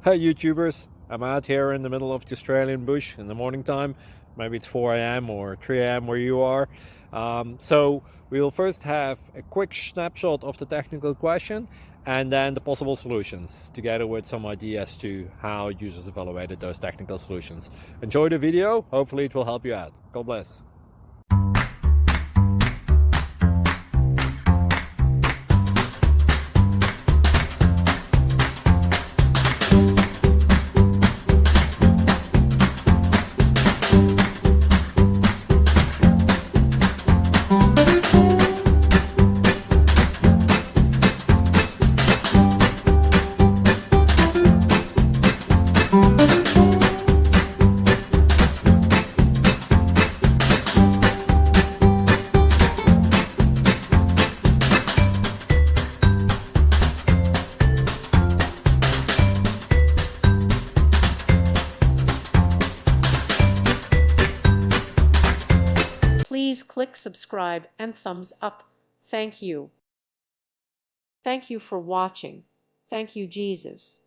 Hey YouTubers, I'm out here in the middle of the Australian bush in the morning time. Maybe it's 4 a.m. or 3 a.m. where you are. So we'll first have a quick snapshot of the technical question and then the possible solutions, together with some ideas to how users evaluated those technical solutions. Enjoy the video, hopefully it will help you out. God bless. Please click subscribe and thumbs up. Thank you. Thank you for watching. Thank you, Jesus.